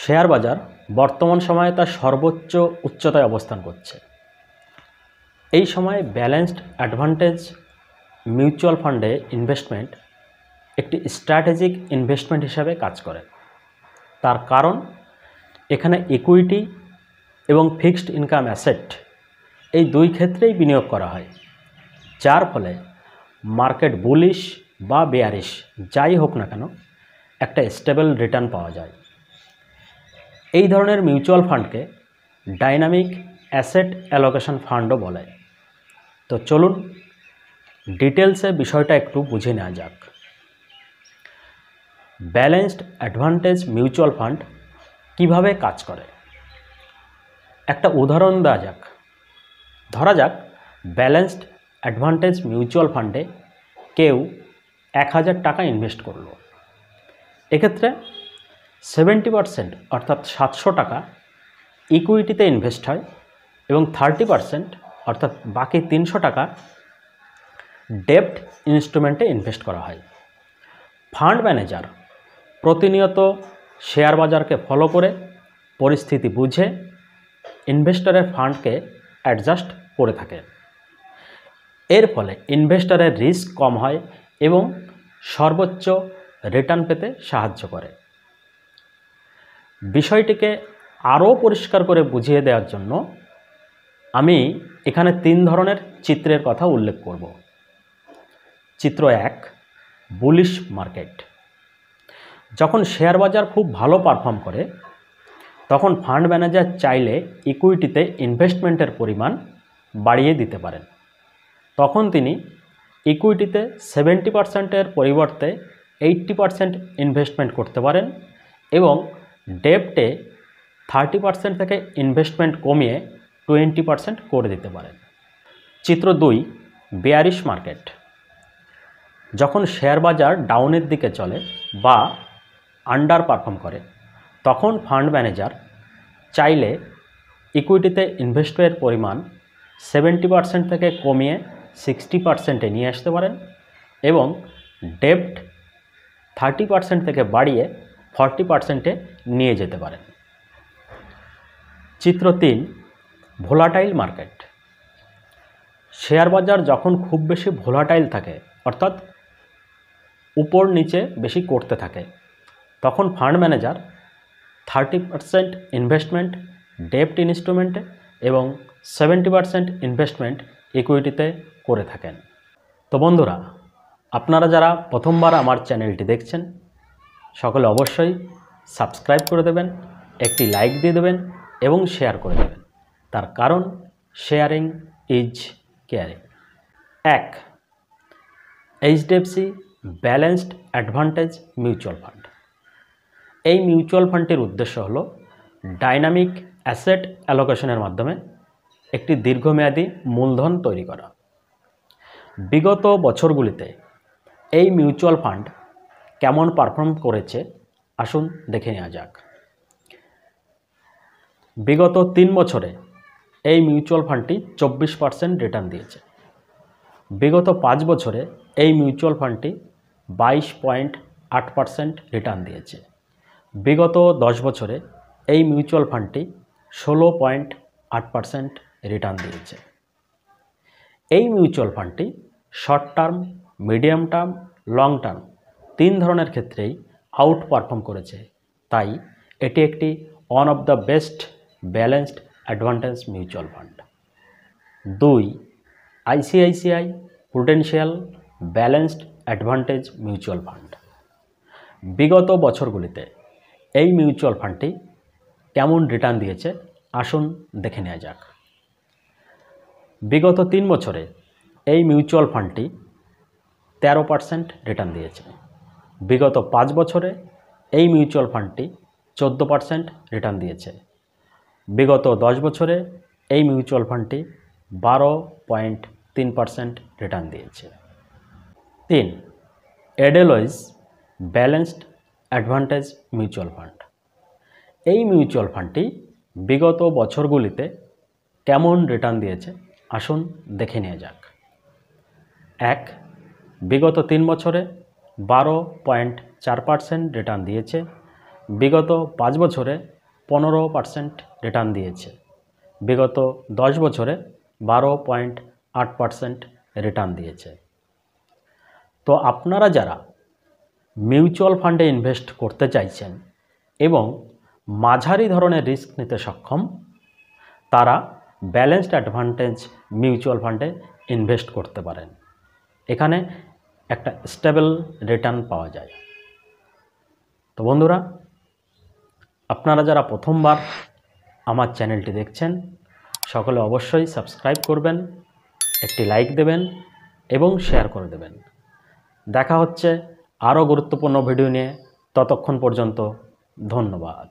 Share বাজার বর্তমান সময়ে তার সর্বোচ্চ উচ্চতায় অবস্থান করছে। এই সময়ে ব্যালেন্সড অ্যাডভান্টেজ মিউচুয়াল ফান্ডে ইনভেস্টমেন্ট একটি স্ট্র্যাটেজিক ইনভেস্টমেন্ট হিসাবে কাজ করে। তার কারণ এখানে ইকুইটি এবং ফিক্সড ইনকাম অ্যাসেট এই দুই ক্ষেত্রেই বিনিয়োগ করা হয়, যার ফলে মার্কেট বুলিশ বা বেয়ারিশ যাই হোক না কেন একটা স্টেবল রিটার্ন পাওয়া যায়। এই ধরনের মিউচুয়াল ফান্ডকে ডাইনামিক অ্যাসেট অ্যালোকেশন ফান্ডও বলে। তো চলুন ডিটেলসে বিষয়টা একটু বুঝে নেওয়া যাক। ব্যালেন্সড অ্যাডভান্টেজ মিউচুয়াল ফান্ড কিভাবে কাজ করে একটা উদাহরণ দেওয়া যাক। ধরা যাক ব্যালেন্সড অ্যাডভান্টেজ মিউচুয়াল ফান্ডে কেউ 1000 টাকা ইনভেস্ট করলো। এক্ষেত্রে 70% অর্থাৎ 700 টাকা ইকুইটিতে ইনভেস্ট হয় এবং 30% অর্থাৎ বাকি 300 টাকা ডেপ্ট ইনস্ট্রুমেন্টে ইনভেস্ট করা হয়। ফান্ড ম্যানেজার প্রতিনিয়ত শেয়ার বাজারকে ফলো করে পরিস্থিতি বুঝে ইনভেস্টরের ফান্ডকে অ্যাডজাস্ট করে থাকে। এর ফলে ইনভেস্টরের রিস্ক কম হয় এবং সর্বোচ্চ রিটার্ন পেতে সাহায্য করে। বিষয়টিকে আরও পরিষ্কার করে বুঝিয়ে দেওয়ার জন্য আমি এখানে 3 ধরনের চিত্রের কথা উল্লেখ করব। চিত্র 1, বুলিশ মার্কেট। যখন শেয়ার বাজার খুব ভালো পারফর্ম করে তখন ফান্ড ম্যানেজার চাইলে ইকুইটিতে ইনভেস্টমেন্টের পরিমাণ বাড়িয়ে দিতে পারেন। তখন তিনি ইকুইটিতে 70%-এর পরিবর্তে 80% ইনভেস্টমেন্ট করতে পারেন এবং ডেপ্টে 30% থেকে ইনভেস্টমেন্ট কমিয়ে 20% করে দিতে পারেন। চিত্র 2, বেয়ারিশ মার্কেট। যখন শেয়ার বাজার ডাউনের দিকে চলে বা আন্ডার পারফর্ম করে তখন ফান্ড ম্যানেজার চাইলে ইকুইটিতে ইনভেস্টের পরিমাণ 70% থেকে কমিয়ে 60%-এ নিয়ে আসতে পারেন এবং ডেপ্ট 30% থেকে বাড়িয়ে 40%-এ নিয়ে যেতে পারেন। চিত্র 3, ভোলাটাইল মার্কেট। শেয়ার বাজার যখন খুব বেশি ভোলাটাইল থাকে অর্থাৎ উপর নিচে বেশি করতে থাকে তখন ফান্ড ম্যানেজার 30% ইনভেস্টমেন্ট ডেপ্ট ইনস্ট্রুমেন্টে এবং 70% ইনভেস্টমেন্ট ইকুইটিতে করে থাকেন। তো বন্ধুরা, আপনারা যারা প্রথমবার আমার চ্যানেলটি দেখছেন সকলে অবশ্যই সাবস্ক্রাইব করে দেবেন, একটি লাইক দিয়ে দেবেন এবং শেয়ার করে দেবেন। তার কারণ sharing is caring. 1, HDFC balanced advantage mutual fund. এই মিউচুয়াল ফান্ডটির উদ্দেশ্য হল ডাইনামিক অ্যাসেট অ্যালোকেশনের মাধ্যমে একটি দীর্ঘমেয়াদী মূলধন তৈরি করা। বিগত বছরগুলিতে এই মিউচুয়াল ফান্ড কেমন পারফর্ম করেছে আসুন দেখে নেওয়া যাক। বিগত 3 বছরে এই মিউচুয়াল ফান্ডটি 24% রিটার্ন দিয়েছে। বিগত 5 বছরে এই মিউচুয়াল ফান্ডটি 22.8% রিটার্ন দিয়েছে। বিগত 10 বছরে এই মিউচুয়াল ফান্ডটি 16.8% রিটার্ন দিয়েছে। এই মিউচুয়াল ফান্ডটি short term, medium term, long term 3 ধরনের ক্ষেত্রেই আউট পারফর্ম করেছে। তাই এটি একটি one of the best balanced advantage mutual fund. 2, ICICI prudential balanced advantage mutual fund. বিগত বছরগুলিতে এই মিউচুয়াল ফান্ডটি কেমন রিটার্ন দিয়েছে আসুন দেখে নেওয়া যাক। বিগত 3 বছরে এই মিউচুয়াল ফান্ডটি 13% রিটার্ন দিয়েছে। বিগত 5 বছরে এই মিউচুয়াল ফান্ডটি 14% রিটার্ন দিয়েছে। বিগত 10 বছরে এই মিউচুয়াল ফান্ডটি 12.3% রিটার্ন দিয়েছে। 3, এডেলওয়েজ ব্যালেন্সড অ্যাডভান্টেজ মিউচুয়াল ফান্ড। এই মিউচুয়াল ফান্ডটি বিগত বছরগুলিতে কেমন রিটার্ন দিয়েছে আসুন দেখে নেওয়া যাক। 1, বিগত 3 বছরে 12.4% রিটার্ন দিয়েছে। বিগত 5 বছরে 15% রিটার্ন দিয়েছে, বিগত 10 বছরে 12.8% রিটার্ন দিয়েছে। তো আপনারা যারা মিউচুয়াল ফান্ডে ইনভেস্ট করতে চাইছেন এবং মাঝারি ধরনের রিস্ক নিতে সক্ষম, তারা ব্যালেন্সড অ্যাডভান্টেজ মিউচুয়াল ফান্ডে ইনভেস্ট করতে পারেন। এখানে একটা স্টেবল রিটার্ন পাওয়া যায়। তো বন্ধুরা, আপনারা যারা প্রথমবার আমার চ্যানেলটি দেখছেন, সকলে অবশ্যই সাবস্ক্রাইব করবেন, একটি লাইক দেবেন এবং শেয়ার করে দেবেন। দেখা হচ্ছে আরও গুরুত্বপূর্ণ ভিডিও নিয়ে। ততক্ষণ পর্যন্ত ধন্যবাদ।